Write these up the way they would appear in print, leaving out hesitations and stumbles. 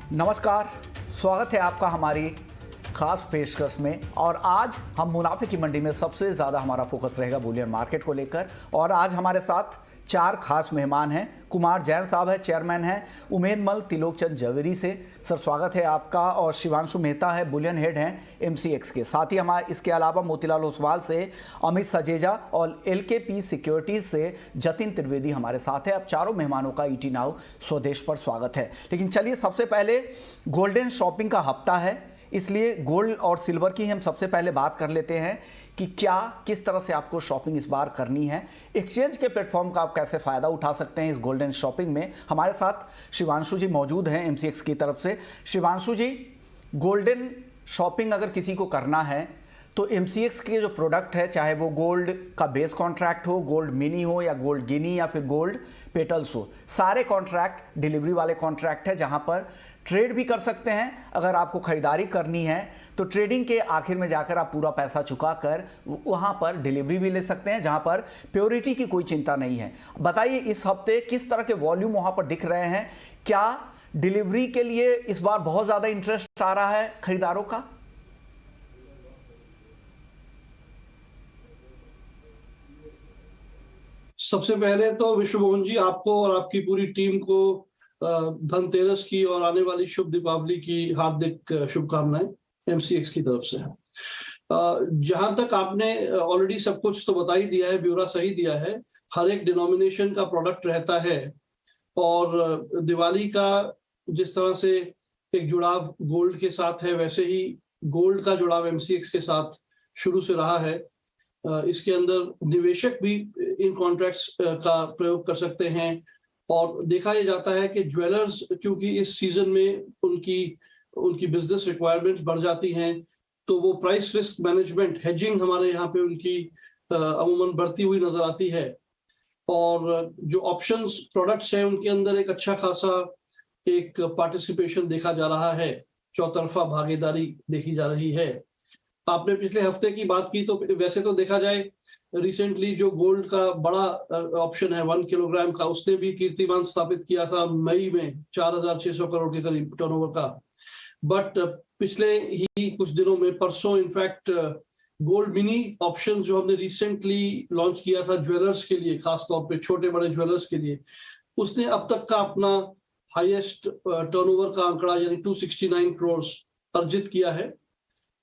नमस्कार, स्वागत है आपका हमारी खास पेशकश में। और आज हम मुनाफे की मंडी में सबसे ज़्यादा हमारा फोकस रहेगा बुलियन मार्केट को लेकर। और आज हमारे साथ 4 खास मेहमान हैं। कुमार जैन साहब है, चेयरमैन हैं उमेद मल त्रिलोकचंद जवेरी से। सर स्वागत है आपका। और शिवांशु मेहता है, बुलियन हेड हैं एमसीएक्स के। साथ ही हमारे इसके अलावा मोतीलाल ओसवाल से अमित सजेजा और एलकेपी सिक्योरिटीज से जतिन त्रिवेदी हमारे साथ है। अब चारों मेहमानों का ईटी नाउ स्वदेश पर स्वागत है। लेकिन चलिए सबसे पहले गोल्डन शॉपिंग का हफ्ता है, इसलिए गोल्ड और सिल्वर की हम सबसे पहले बात कर लेते हैं कि क्या किस तरह से आपको शॉपिंग इस बार करनी है। एक्सचेंज के प्लेटफॉर्म का आप कैसे फ़ायदा उठा सकते हैं इस गोल्डन शॉपिंग में। हमारे साथ शिवांशु जी मौजूद हैं एमसीएक्स की तरफ से। शिवांशु जी, गोल्डन शॉपिंग अगर किसी को करना है तो एमसीएक्स के जो प्रोडक्ट है, चाहे वो गोल्ड का बेस कॉन्ट्रैक्ट हो, गोल्ड मिनी हो या गोल्ड गिनी या फिर गोल्ड पेटल्स हो, सारे कॉन्ट्रैक्ट डिलीवरी वाले कॉन्ट्रैक्ट है जहां पर ट्रेड भी कर सकते हैं। अगर आपको खरीदारी करनी है तो ट्रेडिंग के आखिर में जाकर आप पूरा पैसा चुकाकर वहां पर डिलीवरी भी ले सकते हैं, जहां पर प्योरिटी की कोई चिंता नहीं है। बताइए इस हफ्ते किस तरह के वॉल्यूम वहां पर दिख रहे हैं? क्या डिलीवरी के लिए इस बार बहुत ज़्यादा इंटरेस्ट आ रहा है खरीदारों का? सबसे पहले तो विश्व मोहन जी, आपको और आपकी पूरी टीम को धनतेरस की और आने वाली शुभ दीपावली की हार्दिक शुभकामनाएं एमसीएक्स की तरफ से। जहां तक आपने ऑलरेडी सब कुछ तो बता ही दिया है, ब्यौरा सही दिया है। हर एक डिनोमिनेशन का प्रोडक्ट रहता है और दिवाली का जिस तरह से एक जुड़ाव गोल्ड के साथ है, वैसे ही गोल्ड का जुड़ाव एमसीएक्स के साथ शुरू से रहा है। इसके अंदर निवेशक भी इन कॉन्ट्रैक्ट्स का प्रयोग कर सकते हैं और देखा यह जाता है कि ज्वेलर्स, क्योंकि इस सीजन में उनकी बिजनेस रिक्वायरमेंट्स बढ़ जाती हैं, तो वो प्राइस रिस्क मैनेजमेंट, हेजिंग हमारे यहाँ पे उनकी अमूमन बढ़ती हुई नजर आती है। और जो ऑप्शंस प्रोडक्ट्स हैं उनके अंदर एक अच्छा खासा एक पार्टिसिपेशन देखा जा रहा है, चौतरफा भागीदारी देखी जा रही है। आपने पिछले हफ्ते की बात की तो वैसे तो देखा जाए रिसेंटली जो गोल्ड का बड़ा ऑप्शन है 1 किलोग्राम का, उसने भी कीर्तिमान स्थापित किया था मई में 4,600 करोड़ के करीब टर्नओवर का। बट पिछले ही कुछ दिनों में, परसों इनफैक्ट, गोल्ड मिनी ऑप्शन जो हमने रिसेंटली लॉन्च किया था ज्वेलर्स के लिए, खासतौर पे छोटे बड़े ज्वेलर्स के लिए, उसने अब तक का अपना हाईएस्ट टर्नओवर का आंकड़ा यानी 269 करोड़ अर्जित किया है।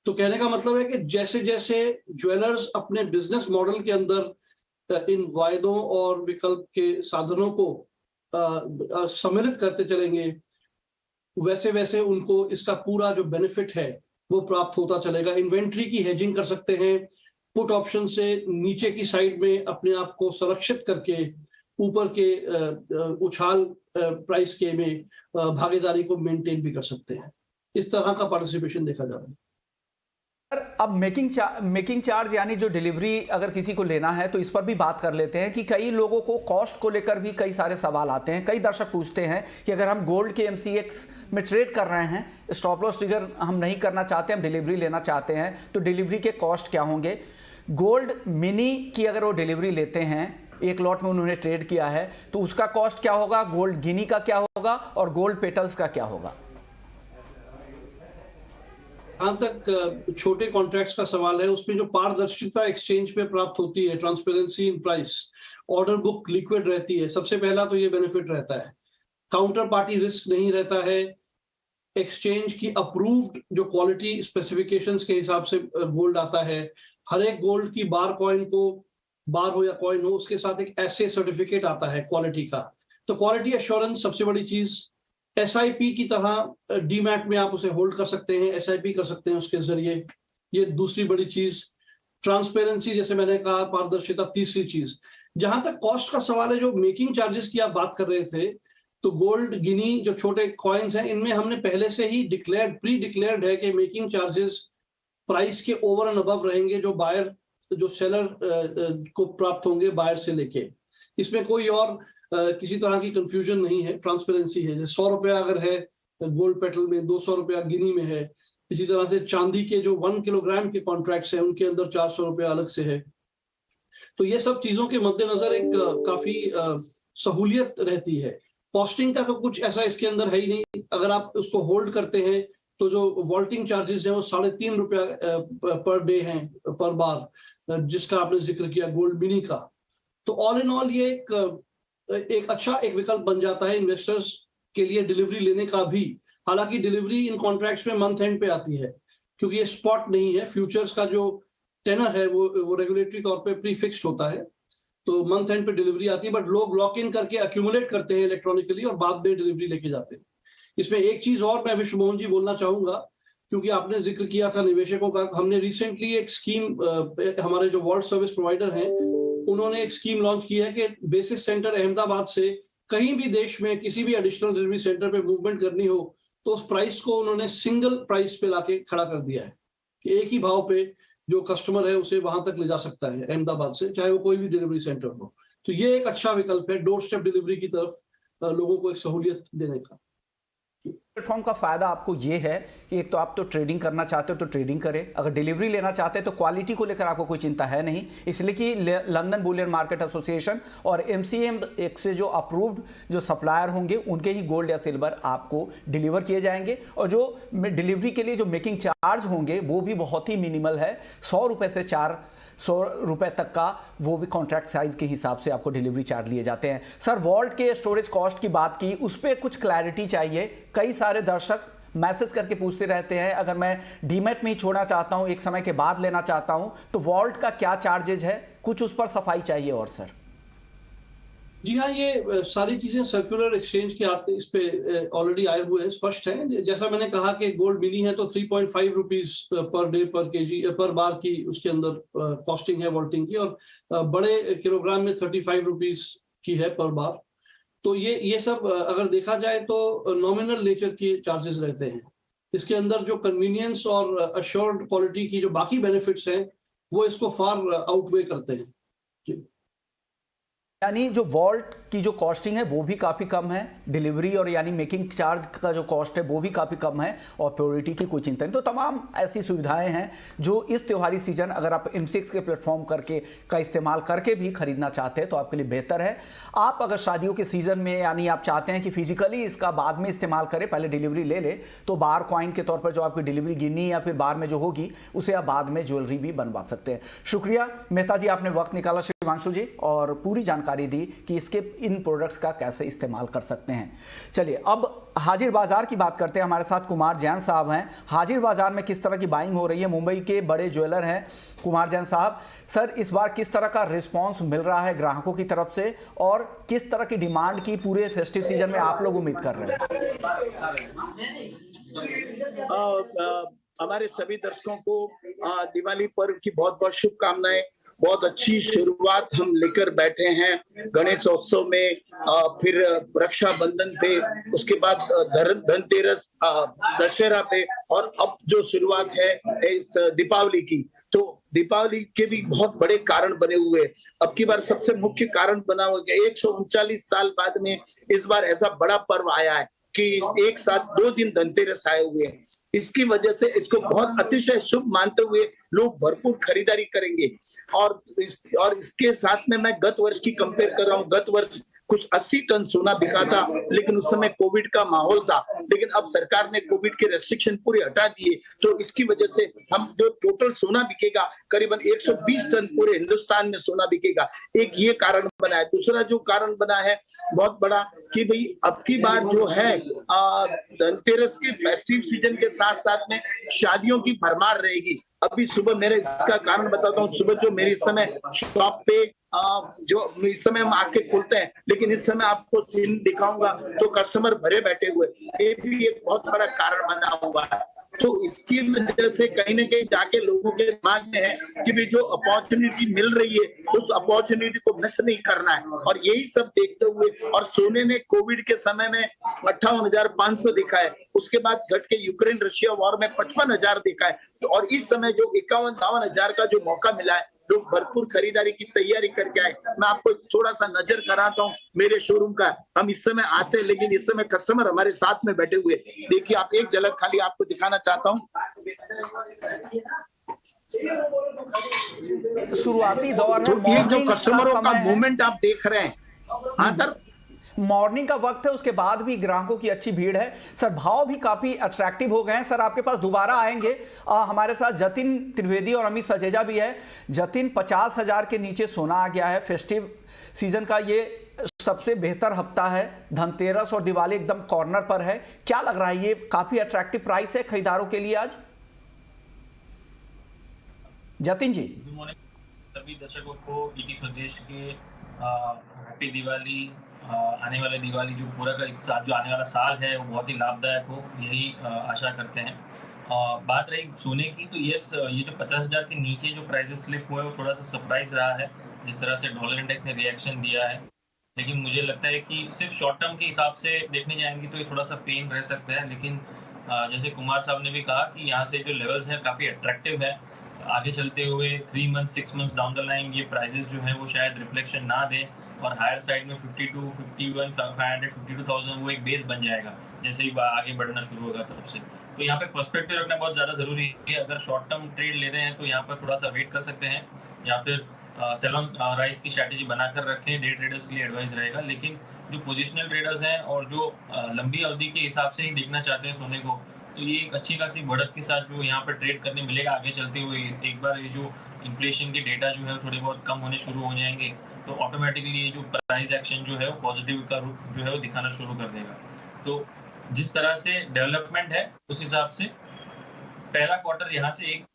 तो कहने का मतलब है कि जैसे जैसे ज्वेलर्स अपने बिजनेस मॉडल के अंदर इन वायदों और विकल्प के साधनों को सम्मिलित करते चलेंगे, वैसे वैसे उनको इसका पूरा जो बेनिफिट है वो प्राप्त होता चलेगा। इन्वेंट्री की हेजिंग कर सकते हैं, पुट ऑप्शन से नीचे की साइड में अपने आप को संरक्षित करके ऊपर के उछाल प्राइस के में भागीदारी को मेंटेन भी कर सकते हैं। इस तरह का पार्टिसिपेशन देखा जा रहा है। अब मेकिंग चार्ज यानी जो डिलीवरी अगर किसी को लेना है तो इस पर भी बात कर लेते हैं कि कई लोगों को कॉस्ट को लेकर भी कई सारे सवाल आते हैं। कई दर्शक पूछते हैं कि अगर हम गोल्ड के एमसीएक्स में ट्रेड कर रहे हैं, स्टॉप लॉस ट्रिगर हम नहीं करना चाहते, हम डिलीवरी लेना चाहते हैं, तो डिलीवरी के कॉस्ट क्या होंगे? गोल्ड मिनी की अगर वो डिलीवरी लेते हैं, एक लॉट में उन्होंने ट्रेड किया है, तो उसका कॉस्ट क्या होगा? गोल्ड गिनी का क्या होगा और गोल्ड पेटल्स का क्या होगा? जहां तक छोटे कॉन्ट्रैक्ट्स का सवाल है, उसमें जो पारदर्शिता एक्सचेंज पे प्राप्त होती है, transparency in price, order book liquid रहती है, सबसे पहला तो ये बेनिफिट रहता है। काउंटर पार्टी रिस्क नहीं रहता है। एक्सचेंज की अप्रूव्ड जो क्वालिटी स्पेसिफिकेशंस के हिसाब से गोल्ड आता है। हर एक गोल्ड की बार कॉइन को, बार हो या कॉइन हो, उसके साथ एक ऐसे सर्टिफिकेट आता है क्वालिटी का। तो क्वालिटी एश्योरेंस सबसे बड़ी चीज। एसआईपी की तरह डीमैट में आप उसे होल्ड कर सकते हैं, एसआईपी कर सकते हैं उसके जरिए, ये दूसरी बड़ी चीज। ट्रांसपेरेंसी, जैसे मैंने कहा, पारदर्शिता तीसरी चीज। जहां तक कॉस्ट का सवाल है, जो मेकिंग चार्जेस की आप बात कर रहे थे, तो गोल्ड गिनी जो छोटे कॉइन्स हैं, इनमें हमने पहले से ही प्री डिक्लेयर्ड है कि मेकिंग चार्जेस प्राइस के ओवर एंड अबव रहेंगे जो सेलर को प्राप्त होंगे बायर से लेके। इसमें कोई और किसी तरह की कंफ्यूजन नहीं है, ट्रांसपेरेंसी है। जैसे 100 रुपया अगर है गोल्ड पेटल में, 200 रुपया गिनी में है। इसी तरह से चांदी के जो 1 किलोग्राम के कॉन्ट्रैक्ट्स हैं उनके अंदर 400 रुपया अलग से है। तो ये सब चीजों के मद्देनजर एक काफी सहूलियत रहती है। कॉस्टिंग का तो कुछ ऐसा इसके अंदर है ही नहीं। अगर आप उसको होल्ड करते हैं तो जो वॉल्टिंग चार्जेस हैं वो ₹3.5 पर डे हैं, पर बार, जिसका आपने जिक्र किया गोल्ड मिनी का। तो ऑल इन ऑल ये एक अच्छा एक विकल्प बन जाता है इन्वेस्टर्स के लिए डिलीवरी लेने का भी। हालांकि डिलीवरी इन कॉन्ट्रैक्ट्स में मंथ एंड पे आती है, क्योंकि ये स्पॉट नहीं है। फ्यूचर्स का जो टेनर है वो रेगुलेटरी तौर पे प्री फिक्स्ड होता है, तो मंथ एंड पे डिलीवरी आती है, बट लोग लॉक इन करके अक्यूमुलेट करते हैं इलेक्ट्रॉनिकली और बाद में डिलीवरी लेके जाते हैं। इसमें एक चीज और मैं विश्व मोहन जी बोलना चाहूंगा, क्योंकि आपने जिक्र किया था निवेशकों का। हमने रिसेंटली एक स्कीम, हमारे जो वॉल्ट सर्विस प्रोवाइडर हैं उन्होंने एक स्कीम लॉन्च की है कि बेसिस सेंटर अहमदाबाद से कहीं भी देश में किसी भी एडिशनल डिलीवरी सेंटर पे मूवमेंट करनी हो तो उस प्राइस को उन्होंने सिंगल प्राइस पे लाके खड़ा कर दिया है कि एक ही भाव पे जो कस्टमर है उसे वहां तक ले जा सकता है अहमदाबाद से, चाहे वो कोई भी डिलीवरी सेंटर हो। तो ये एक अच्छा विकल्प है डोर स्टेप डिलीवरी की तरफ लोगों को एक सहूलियत देने का। प्लेटफॉर्म का फायदा आपको ये है कि एक तो आप तो ट्रेडिंग करना चाहते हो तो ट्रेडिंग करें, अगर डिलीवरी लेना चाहते हैं तो क्वालिटी को लेकर आपको कोई चिंता है नहीं, इसलिए कि लंदन बुलियन मार्केट एसोसिएशन और MCX से जो अप्रूव्ड जो सप्लायर होंगे उनके ही गोल्ड या सिल्वर आपको डिलीवर किए जाएंगे। और जो डिलीवरी के लिए जो मेकिंग चार्ज होंगे वो भी बहुत ही मिनिमल है, ₹100 से ₹400 तक का, वो भी कॉन्ट्रैक्ट साइज के हिसाब से आपको डिलीवरी चार्ज लिए जाते हैं। सर, वॉल्ट के स्टोरेज कॉस्ट की बात की, उस पर कुछ क्लैरिटी चाहिए। कई सारे दर्शक मैसेज करके पूछते रहते हैं, अगर मैं डीमैट में ही छोड़ना चाहता हूं, एक समय के बाद लेना चाहता हूं, तो वॉल्ट का क्या चार्जेज है, कुछ उस पर सफाई चाहिए। और सर जी हाँ, ये सारी चीजें सर्कुलर एक्सचेंज के आते इस पे ऑलरेडी आए हुए हैं, स्पष्ट हैं। जैसा मैंने कहा कि गोल्ड मिनी है तो ₹3.5 पर डे पर केजी पर बार की उसके अंदर कॉस्टिंग है वॉल्टिंग की, और बड़े किलोग्राम में ₹35 की है पर बार। तो ये सब अगर देखा जाए तो नॉमिनल नेचर के चार्जेस रहते हैं। इसके अंदर जो कन्वीनियंस और अश्योर्ड क्वालिटी की जो बाकी बेनिफिट्स हैं वो इसको फार आउटवे करते हैं। यानी जो वॉल्ट की जो कॉस्टिंग है वो भी काफ़ी कम है, डिलीवरी और यानी मेकिंग चार्ज का जो कॉस्ट है वो भी काफ़ी कम है, और प्योरिटी की कोई चिंता नहीं। तो तमाम ऐसी सुविधाएं हैं जो इस त्योहारी सीजन अगर आप MCX के प्लेटफॉर्म का इस्तेमाल करके भी खरीदना चाहते हैं तो आपके लिए बेहतर है। आप अगर शादियों के सीजन में यानी आप चाहते हैं कि फिजिकली इसका बाद में इस्तेमाल करें, पहले डिलीवरी ले ले, तो बार कॉइन के तौर पर जो आपकी डिलीवरी गिनी या फिर बार में जो होगी उसे आप बाद में ज्वेलरी भी बनवा सकते हैं। शुक्रिया मेहता जी, आपने वक्त निकाला शिवांशु जी, और पूरी जानकारी दी कि इसके इन प्रोडक्ट्स का कैसे इस्तेमाल कर सकते हैं। चलिए अब हाजिर बाजार की बात करते हैं। हमारे साथ कुमार जैन साहब हैं। हाजिर बाजार में किस तरह की बाइंग हो रही है, मुंबई के बड़े ज्वेलर हैं कुमार जैन साहब। सर, इस बार किस तरह का रिस्पांस मिल रहा है ग्राहकों की तरफ से, और किस तरह की डिमांड की पूरे फेस्टिव सीजन में आप लोग उम्मीद कर रहे हैं? हमारे सभी दर्शकों को दिवाली पर्व की बहुत बहुत शुभकामनाएं। बहुत अच्छी शुरुआत हम लेकर बैठे हैं गणेश उत्सव में, फिर रक्षाबंधन पे, उसके बाद धनतेरस, दशहरा पे, और अब जो शुरुआत है इस दीपावली की। तो दीपावली के भी बहुत बड़े कारण बने हुए। अब की बार सबसे मुख्य कारण बना हुआ 139 साल बाद में इस बार ऐसा बड़ा पर्व आया है कि एक साथ 2 दिन धनतेरस आए हुए हैं। इसकी वजह से इसको बहुत अतिशय शुभ मानते हुए लोग भरपूर खरीदारी करेंगे। और इसके साथ में मैं गत वर्ष की कंपेयर कर रहा हूँ। गत वर्ष कुछ 80 टन सोना बिका था, लेकिन उस समय कोविड का माहौल था, लेकिन अब सरकार ने कोविड के रेस्ट्रिक्शन पूरे हटा दिए, तो इसकी वजह से हम जो टोटल सोना बिकेगा करीबन 120 टन पूरे हिंदुस्तान में सोना बिकेगा। एक ये कारण बना है। दूसरा जो कारण बना है बहुत बड़ा कि भाई अब की बार जो है धनतेरस के फेस्टिव सीजन के साथ साथ में शादियों की भरमार रहेगी। अभी सुबह मेरे इसका कारण बताता हूँ। सुबह जो मेरी समय शॉप पे जो इस समय हम आके खुलते हैं, लेकिन इस समय आपको सीन दिखाऊंगा तो कस्टमर भरे बैठे हुए, ये भी एक बहुत बड़ा कारण बना हुआ है। तो इसकी वजह से कहीं ना कहीं जाके लोगों के दिमाग में है कि भी जो अपॉर्चुनिटी मिल रही है उस अपॉर्चुनिटी को मिस नहीं करना है। और यही सब देखते हुए, और सोने ने कोविड के समय में 58,500 दिखा है, उसके बाद घट के यूक्रेन रशिया वॉर में 55,000 दिखा है। तो और इस समय जो 51-52 हजार का जो मौका मिला है, लोग भरपूर खरीदारी की तैयारी करके आए। मैं आपको थोड़ा सा नजर कराता हूँ मेरे शोरूम का। हम इस समय आते हैं, लेकिन इस समय कस्टमर हमारे साथ में बैठे हुए। देखिए, आप एक झलक खाली आपको दिखाना चाहता हूँ। शुरुआती दौर है, तो ये जो कस्टमरों का मूवमेंट आप देख रहे हैं। हाँ सर, मॉर्निंग का वक्त है, उसके बाद भी ग्राहकों की अच्छी भीड़ है। सर भाव भी काफी अट्रैक्टिव हो गए हैं। सर आपके पास दोबारा आएंगे। हमारे साथ जतिन त्रिवेदी और अमित सचेजा भी है। जतिन, 50,000 के नीचे सोना आ गया है। फेस्टिव सीजन का ये सबसे बेहतर हफ्ता है। धनतेरस और दिवाली एकदम कॉर्नर पर है। क्या लग रहा है, ये काफी अट्रैक्टिव प्राइस है खरीदारों के लिए आज? जतिन जी। गुड मॉर्निंग सभी दर्शकों को। ईटी स्वदेश के हैप्पी दिवाली। आने वाले दिवाली जो पूरा का एक साल, जो आने वाला साल है वो बहुत ही लाभदायक हो, यही आशा करते हैं। बात रही सोने की, तो ये जो 50,000 के नीचे जो प्राइसेस स्लिप हुए वो थोड़ा सा सरप्राइज रहा है, जिस तरह से डॉलर इंडेक्स ने रिएक्शन दिया है। लेकिन मुझे लगता है कि सिर्फ शॉर्ट टर्म के हिसाब से देखने जाएंगे तो ये थोड़ा सा पेन रह सकता है। लेकिन जैसे कुमार साहब ने भी कहा कि यहाँ से जो लेवल्स हैं काफ़ी अट्रैक्टिव है। आगे चलते हुए 3 month 6 months down the line ये प्राइसेस जो हैं वो शायद रिफ्लेक्शन ना दें, और हायर साइड में 52, 51, 500, 52,000 वो एक बेस बन जाएगा जैसे ही आगे बढ़ना शुरू होगा तरफ से। तो यहाँ पे पर्सपेक्टिव रखना बहुत ज़्यादा ज़रूरी है। अगर शॉर्ट टर्म ट्रेड ले रहे हैं तो यहाँ पर थोड़ा सा वेट कर सकते हैं, या फिर सेल ऑन राइज की स्ट्रैटेजी बनाकर रखें। डे ट्रेडर्स के लिए एडवाइस रहेगा। लेकिन जो पोजिशनल ट्रेडर्स हैं और जो लंबी अवधि के हिसाब से ही देखना चाहते हैं सोने को, तो ये एक अच्छी खासी बढ़त के साथ जो यहाँ पर ट्रेड करने मिलेगा आगे चलते हुए। एक बार ये जो इन्फ्लेशन के डेटा जो है थोड़े बहुत कम होने शुरू हो जाएंगे तो ऑटोमेटिकली ये जो प्राइस एक्शन जो है वो पॉजिटिव का रूप जो है वो दिखाना शुरू कर देगा। तो जिस तरह से डेवलपमेंट है उस हिसाब से पहला क्वार्टर यहाँ से एक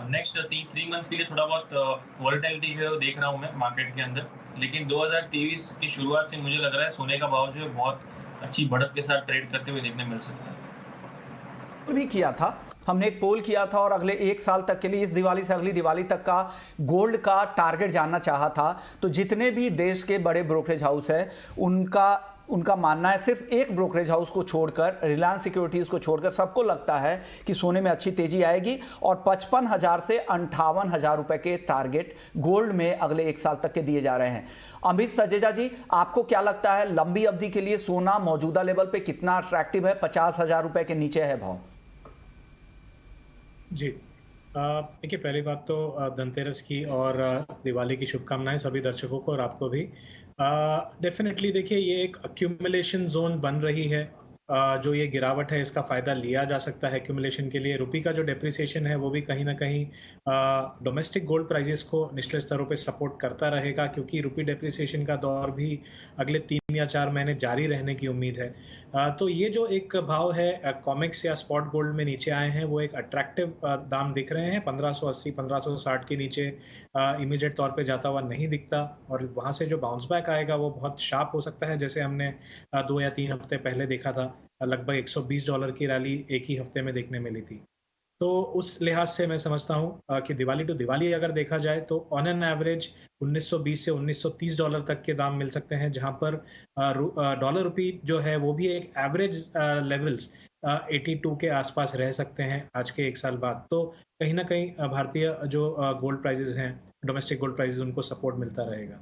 नेक्स्ट 3 मंथ्स के लिए थोड़ा बहुत वॉलेटिलिटी जो है वो देख रहा हूँ मैं मार्केट के अंदर। लेकिन 2023 की शुरुआत से मुझे लग रहा है सोने का भाव जो है बहुत अच्छी बढ़त के साथ ट्रेड करते हुए देखने मिल सकता है। भी किया था हमने, एक पोल किया था और अगले 1 साल तक के लिए, इस दिवाली से अगली दिवाली तक का गोल्ड का टारगेट जानना चाहा था। तो जितने भी देश के बड़े ब्रोकरेज हाउस है उनका मानना है, सिर्फ एक ब्रोकरेज हाउस को छोड़कर, रिलायंस सिक्योरिटीज को छोड़कर, सबको लगता है कि सोने में अच्छी तेजी आएगी और 55,000 से 58,000 रुपए के टारगेट गोल्ड में अगले 1 साल तक के दिए जा रहे हैं। अमित सचेजा जी, आपको क्या लगता है, लंबी अवधि के लिए सोना मौजूदा लेवल पे कितना अट्रैक्टिव है? 50,000 रुपए के नीचे है भाव। जी देखिए, पहली बात तो धनतेरस की और दिवाली की शुभकामनाएं सभी दर्शकों को और आपको भी। डेफिनेटली देखिए, ये एक अक्यूमुलेशन जोन बन रही है। जो ये गिरावट है इसका फायदा लिया जा सकता है एक्यूमुलेशन के लिए। रुपये का जो डेप्रिसिएशन है वो भी कहीं ना कहीं डोमेस्टिक गोल्ड प्राइजेस को निचले स्तरों पे सपोर्ट करता रहेगा, क्योंकि रुपये डेप्रिसिएशन का दौर भी अगले 3 या 4 महीने जारी रहने की उम्मीद है। तो ये जो एक भाव है कॉमेक्स या स्पॉट गोल्ड में नीचे आए हैं, वो एक अट्रैक्टिव दाम दिख रहे हैं। 1580 1560 के नीचे इमीडिएट तौर पे जाता हुआ नहीं दिखता, और वहाँ से जो बाउंस बैक आएगा वो बहुत शार्प हो सकता है, जैसे हमने 2 या 3 हफ्ते पहले देखा था। लगभग $120 की रैली एक ही हफ्ते में देखने मिली थी। तो उस लिहाज से मैं समझता हूँ कि दिवाली टू दिवाली अगर देखा जाए तो ऑन एन एवरेज 1920 से $1930 तक के दाम मिल सकते हैं, जहां पर डॉलर रुपी जो है वो भी एक एवरेज लेवल्स 82 के आसपास रह सकते हैं आज के 1 साल बाद। तो कहीं ना कहीं भारतीय जो गोल्ड प्राइजेस हैं, डोमेस्टिक गोल्ड प्राइजेस, उनको सपोर्ट मिलता रहेगा।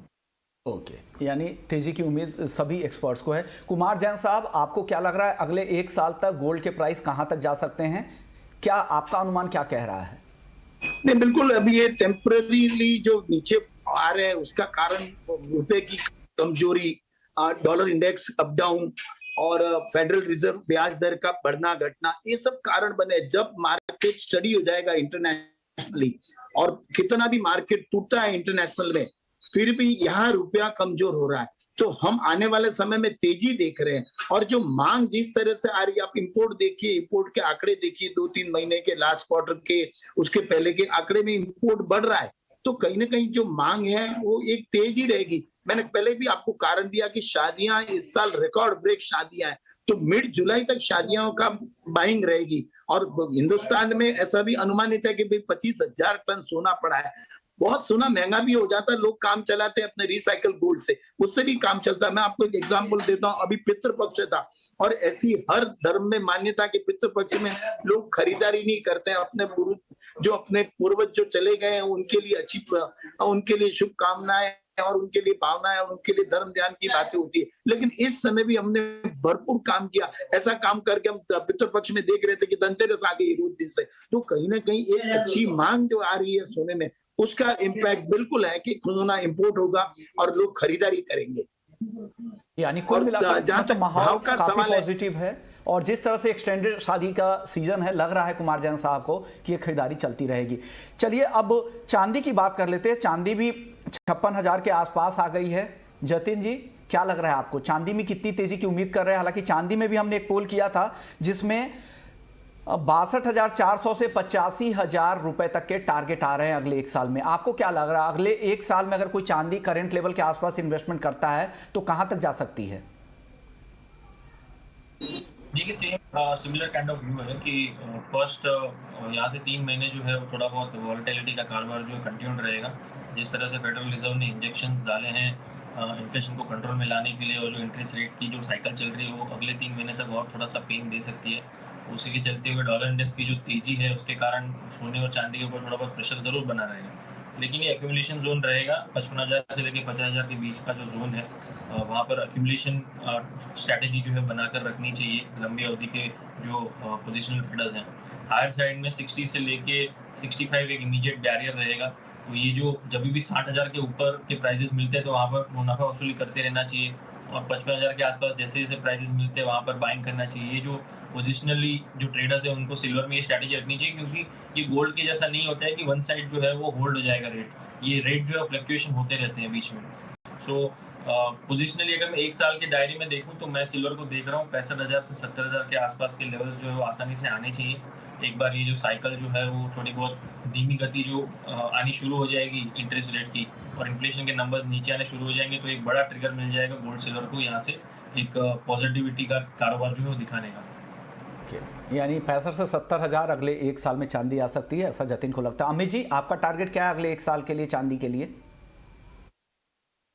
ओके, यानी तेजी की उम्मीद सभी एक्सपर्ट्स को है। कुमार जैन साहब, आपको क्या लग रहा है, अगले 1 साल तक गोल्ड के प्राइस कहां तक जा सकते हैं? क्या आपका अनुमान क्या कह रहा है? नहीं, बिल्कुल अभी ये टेम्पररीली जो नीचे आ रहे हैं उसका कारण रुपए की कमजोरी, डॉलर इंडेक्स अप डाउन और फेडरल रिजर्व ब्याज दर का बढ़ना घटना, ये सब कारण बने। जब मार्केट स्टडी हो जाएगा इंटरनेशनली, और कितना भी मार्केट टूटता है इंटरनेशनल में, फिर भी यहाँ रुपया कमजोर हो रहा है, तो हम आने वाले समय में तेजी देख रहे हैं। और जो मांग जिस तरह से आ रही है, आप इंपोर्ट देखिए, इंपोर्ट के आंकड़े देखिए, 2-3 महीने के लास्ट क्वार्टर के, उसके पहले के आंकड़े में इंपोर्ट बढ़ रहा है। तो कहीं ना कहीं जो मांग है वो एक तेजी रहेगी। मैंने पहले भी आपको कारण दिया कि शादियां इस साल रिकॉर्ड ब्रेक शादियां हैं, तो मिड जुलाई तक शादियों का बाइंग रहेगी। और हिंदुस्तान में ऐसा भी अनुमानित है कि भाई 25,000 टन सोना पड़ा है। बहुत सोना महंगा भी हो जाता है, लोग काम चलाते हैं अपने रिसाइकल गोल्ड से, उससे भी काम चलता है। मैं आपको एक एग्जांपल देता हूं, अभी पितृपक्ष था, और ऐसी हर धर्म में मान्यता कि पितृपक्ष में लोग खरीदारी नहीं करते हैं। अपने पूर्वज जो चले गए हैं उनके लिए उनके लिए शुभकामनाएं और उनके लिए भावनाएं और उनके लिए धर्म ध्यान की बातें होती है। लेकिन इस समय भी हमने भरपूर काम किया। ऐसा काम करके हम पितृपक्ष में देख रहे थे कि धनतेरस आ गई रोज दिन से। तो कहीं ना कहीं एक अच्छी मांग जो आ रही है सोने में, उसका इम्पैक्ट बिल्कुल है कि सोना इंपोर्ट होगा और लोग खरीदारी करेंगे। यानी कुल और मिलाकर जहाँ मतलब तक माहौल भाव का काफी सवाल है, पॉजिटिव है। और जिस तरह से एक्सटेंडेड शादी का सीजन है, लग रहा है कुमार जैन साहब को कि ये खरीदारी चलती रहेगी। चलिए अब चांदी की बात कर लेते हैं। चांदी भी 56,000 के आसपास आ गई है। जतिन जी, क्या लग रहा है आपको, चांदी में कितनी तेजी की उम्मीद कर रहे हैं? हालांकि चांदी में भी हमने एक पोल किया था जिसमें 62,400 से 85,000 रुपए तक के टारगेट आ रहे हैं अगले एक साल में। आपको क्या लग रहा है, अगले एक साल में अगर कोई चांदी करंट लेवल के आसपास इन्वेस्टमेंट करता है तो कहां तक जा सकती है? देखिए सिमिलर काइंड ऑफ व्यू है कि फर्स्ट यहाँ से 3 महीने जो है वो थोड़ा बहुत वॉलेटिलिटी का कारोबार जो है कंटिन्यूड रहेगा। जिस तरह से फेडरल रिजर्व ने इंजेक्शंस डाले हैं इन्फ्लेशन को कंट्रोल में लाने के लिए, और जो इंटरेस्ट रेट की जो साइकिल चल रही है वो अगले 3 महीने तक और थोड़ा सा पेन दे सकती है। उसी के चलते हुए डॉलर इंडेक्स की जो तेजी है उसके कारण सोने और चांदी के ऊपर थोड़ा बहुत प्रेशर जरूर बना रहेगा। लेकिन ये एक्यूमुलेशन जोन रहेगा, 55,000 से लेकर 50,000 के बीच का जो जोन है वहाँ पर एक्यूमुलेशन स्ट्रैटेजी जो है बनाकर रखनी चाहिए लंबी अवधि के जो पोजिशनल ट्रेडर्स हैं। हायर साइड में 60 से लेके 65 एक इमीडिएट बैरियर रहेगा। तो ये जो जब भी 60,000 के ऊपर के प्राइजेस मिलते हैं तो वहाँ पर मुनाफा वसूली करते रहना चाहिए, और 55,000 के आसपास जैसे जैसे प्राइजेस मिलते हैं वहाँ पर बाइंग करना चाहिए। ये जो पोजिशनली जो ट्रेडर्स है उनको सिल्वर में ये स्ट्रैटेजी रखनी चाहिए, क्योंकि ये गोल्ड के जैसा नहीं होता है कि वन साइड जो है वो होल्ड हो जाएगा रेट। ये रेट जो है फ्लक्चुएशन होते रहते हैं बीच में। सो पोजिशनली अगर मैं एक साल के दायरे में देखूं तो मैं सिल्वर को देख रहा हूँ 65,000 से 70,000 के आसपास के लेवल्स जो है वो आसानी से आने चाहिए। एक बार ये जो साइकिल जो है वो थोड़ी बहुत धीमी गति जो आनी शुरू हो जाएगी इंटरेस्ट रेट की, और इन्फ्लेशन के नंबर्स नीचे आने शुरू हो जाएंगे, तो एक बड़ा ट्रिगर मिल जाएगा गोल्ड सिल्वर को यहाँ से एक पॉजिटिविटी का कारोबार जो है वो दिखाने का। यानी 65 से 70,000 अगले एक साल में चांदी आ सकती है, ऐसा जतिन को लगता है। अमित जी, आपका टारगेट क्या है अगले एक साल के लिए चांदी के लिए?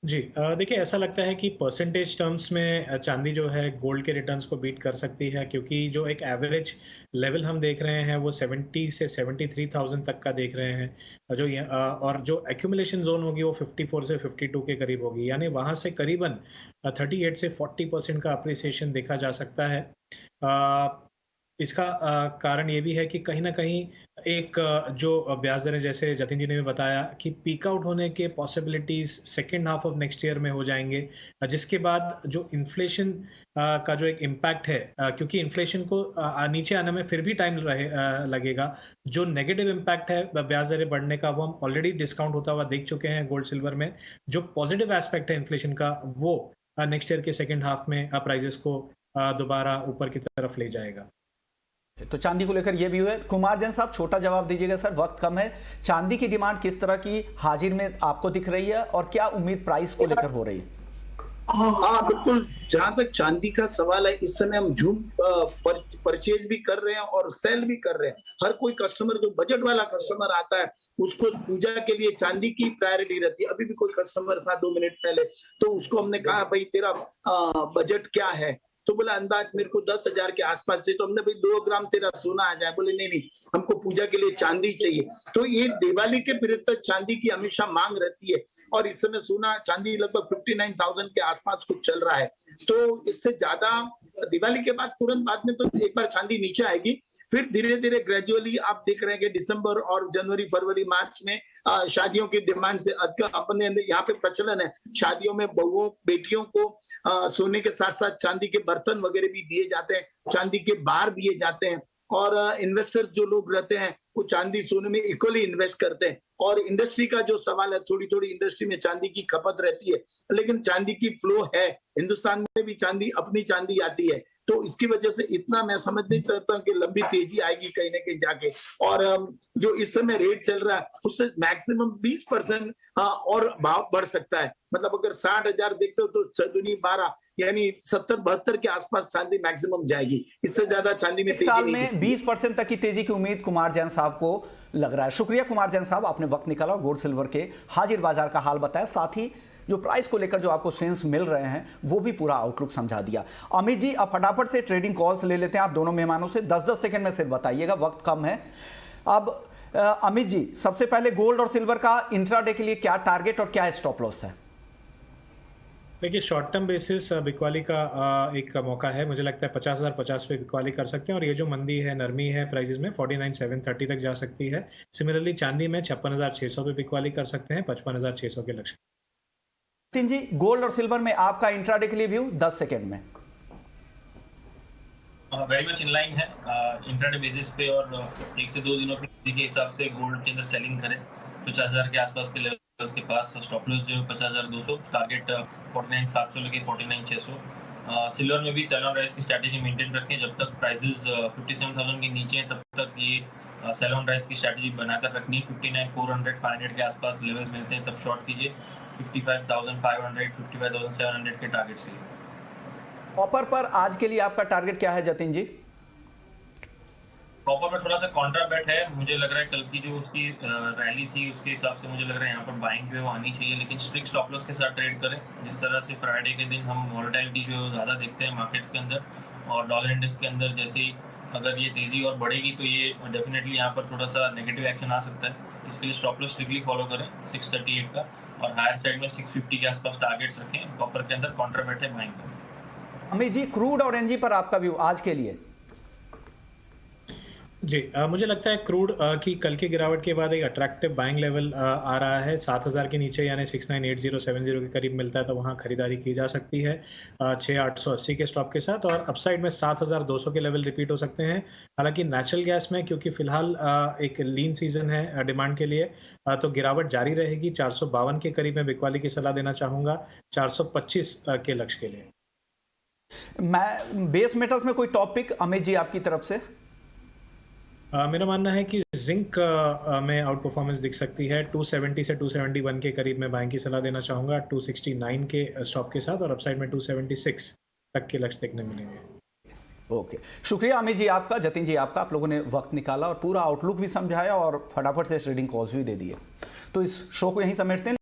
जी देखिए, ऐसा लगता है कि परसेंटेज टर्म्स में चांदी जो है गोल्ड के रिटर्न्स को बीट कर सकती है, क्योंकि जो एक एवरेज लेवल हम देख रहे हैं वो 70 से 73,000 तक का देख रहे हैं। और जो एक्यूमुलेशन जोन होगी वो 54 से 52 के करीब होगी, यानी वहां से करीबन 38 से 40% का अप्रिसिएशन देखा जा सकता है। इसका कारण ये भी है कि कहीं ना कहीं एक जो ब्याज दरें, जैसे जतिन जी ने भी बताया, कि पीक आउट होने के possibilities second half of next year में हो जाएंगे, जिसके बाद जो इन्फ्लेशन का जो एक इम्पैक्ट है, क्योंकि इन्फ्लेशन को नीचे आने में फिर भी टाइम लगेगा। जो नेगेटिव इम्पैक्ट है ब्याज दरें बढ़ने का वो हम ऑलरेडी डिस्काउंट होता हुआ देख चुके हैं गोल्ड सिल्वर में। जो पॉजिटिव एस्पेक्ट है इन्फ्लेशन का वो नेक्स्ट ईयर के सेकेंड हाफ में प्राइजेस को दोबारा ऊपर की तरफ ले जाएगा। तो चांदी को लेकर ये भी है। कुमार जैन साहब, छोटा जवाब दीजिएगा सर, वक्त कम है। चांदी की डिमांड किस तरह की हाजिर में आपको दिख रही है और क्या उम्मीद प्राइस को लेकर हो रही है? हाँ बिल्कुल, जहां तक चांदी का सवाल है, इस समय हम झूम परचेज भी कर रहे हैं और सेल भी कर रहे हैं। हर कोई कस्टमर, जो बजट वाला कस्टमर आता है, उसको पूजा के लिए चांदी की प्रायोरिटी रहती है। अभी भी कोई कस्टमर था 2 मिनट पहले, तो उसको हमने कहा भाई तेरा बजट क्या है, तो बोला अंदाज मेरे को 10,000 के आसपास से। तो हमने भाई 2 ग्राम तेरा सोना आ जाए, बोले नहीं हमको पूजा के लिए चांदी चाहिए। तो ये दिवाली के पीरियड तक चांदी की हमेशा मांग रहती है, और इस समय सोना चांदी लगभग 59,000 के आसपास कुछ चल रहा है। तो इससे ज्यादा दिवाली के बाद तुरंत बाद में तो एक बार चांदी नीचे आएगी, फिर धीरे धीरे ग्रेजुअली आप देख रहे हैं कि दिसंबर और जनवरी, फरवरी, मार्च में शादियों की डिमांड से अपने यहाँ पे प्रचलन है, शादियों में बहुओं बेटियों को सोने के साथ साथ चांदी के बर्तन वगैरह भी दिए जाते हैं, चांदी के बार दिए जाते हैं, और इन्वेस्टर जो लोग रहते हैं वो चांदी सोने में इक्वली इन्वेस्ट करते हैं। और इंडस्ट्री का जो सवाल है, थोड़ी थोड़ी इंडस्ट्री में चांदी की खपत रहती है, लेकिन चांदी की फ्लो है, हिंदुस्तान में भी चांदी, अपनी चांदी आती है। तो इसकी वजह से इतना मैं समझ नहीं करता कि लंबी तेजी आएगी कहीं ना कहीं जाके। और जो इस समय रेट चल रहा है उससे मैक्सिमम 20% और भाव बढ़ सकता है। मतलब अगर 60,000 देखते हो तो 12 यानी 70-72 के आसपास चांदी मैक्सिमम जाएगी, इससे ज्यादा चांदी में तेजी साल नहीं में 20% तक की तेजी की उम्मीद कुमार जैन साहब को लग रहा है। शुक्रिया कुमार जैन साहब, आपने वक्त निकाला और गोल्ड सिल्वर के हाजिर बाजार का हाल बताया, साथ ही जो प्राइस को लेकर जो आपको सेंस मिल रहे हैं वो भी पूरा आउटलुक समझा दिया। अमित जी, अब फटाफट से ट्रेडिंग कॉल्स ले लेते हैं आप दोनों मेहमानों से, 10-10 सेकंड में सिर्फ बताइएगा, वक्त कम है। अब अमित जी, सबसे पहले गोल्ड और सिल्वर का इंट्राडे के लिए क्या टारगेट और क्या स्टॉप लॉस है? देखिए, शॉर्ट टर्म बेसिस बिकवाली का एक मौका है, मुझे लगता है 50,050 पे बिकवाली कर सकते हैं, और ये जो मंदी है, नरमी है प्राइसेस में, 49,730 तक जा सकती है। सिमिलरली चांदी में 56,600 पे बिकवाली कर सकते हैं, 55,600 के लक्ष्य। जतिन जी, गोल्ड और सिल्वर में आपका इंट्राडे के लिए व्यू 10 सेकेंड में। वेरी मच इन लाइन है इंट्राडे बेसिस पे, और 1 से 2 दिनों के हिसाब से गोल्ड के अंदर सेलिंग करें 50,000 के आसपास के लेवल्स के पास। स्टॉप लॉस जो है 50,200, टारगेट 49,700 लेके 49,600। सिल्वर में भी सेल ऑन राइज की स्ट्रैटेजी मेंटेन रखें, जब तक प्राइसेस 57,000 के नीचे हैं तब तक ये सेल ऑन राइज की स्ट्रैटेजी बनाकर रखनी। 59,400 500 के आसपास लेवल्स मिलते हैं तब शॉर्ट कीजिए। 55,500 55,700 के टारगेट से। कॉपर पर आज के लिए आपका टारगेट क्या है जतिन जी? कॉपर में थोड़ा सा कॉन्ट्रा बेट है, मुझे लग रहा है कल की जो उसकी रैली थी उसके हिसाब से मुझे लग रहा है यहाँ पर बाइंग जो है वो आनी चाहिए, लेकिन स्ट्रिक्ट स्टॉप लॉस के साथ ट्रेड करें। जिस तरह से फ्राइडे के दिन हम वॉलेटिलिटी जो है वो ज़्यादा देखते हैं मार्केट के अंदर, और डॉलर इंडेक्स के अंदर जैसे ही अगर ये तेज़ी और बढ़ेगी तो ये डेफिनेटली यहाँ पर थोड़ा सा नेगेटिव एक्शन आ सकता है। इसके लिए स्टॉप लॉस स्ट्रिक्टली फॉलो करें 638 का, और हायर साइड में 650 के आसपास टारगेट्स रखें। कॉपर के अंदर कॉन्ट्रा बेट है बाइंग का। अमित जी, क्रूड और एनजी पर आपका व्यू आज के लिए? जी, मुझे लगता है क्रूड की कल की गिरावट के बाद एक अट्रैक्टिव बाइंग लेवल आ रहा है 7,000 के नीचे, यानी 698070 के करीब मिलता है तो वहां खरीदारी की जा सकती है 6,880 के स्टॉप के साथ, और अपसाइड में 7,200 के लेवल रिपीट हो सकते हैं। हालांकि नेचुरल गैस में क्योंकि फिलहाल एक लीन सीजन है डिमांड के लिए, तो गिरावट जारी रहेगी। 452 के करीब में बिकवाली की सलाह देना चाहूंगा 425 के लक्ष्य के लिए। मैं बेस मेटल्स में कोई टॉपिक अमित जी आपकी तरफ से? मेरा मानना है कि जिंक में आउट परफॉर्मेंस दिख सकती है। 270 से 271 के करीब में बाइंग की सलाह देना चाहूंगा 269 के स्टॉप के साथ, और अपसाइड में 276 तक के लक्ष्य देखने मिलेंगे। ओके, शुक्रिया अमित जी आपका, जतिन जी आपका, आप लोगों ने वक्त निकाला और पूरा आउटलुक भी समझाया और फटाफट से ट्रेडिंग कॉल्स भी दे दिए। तो इस शो को यहीं समेटते हैं।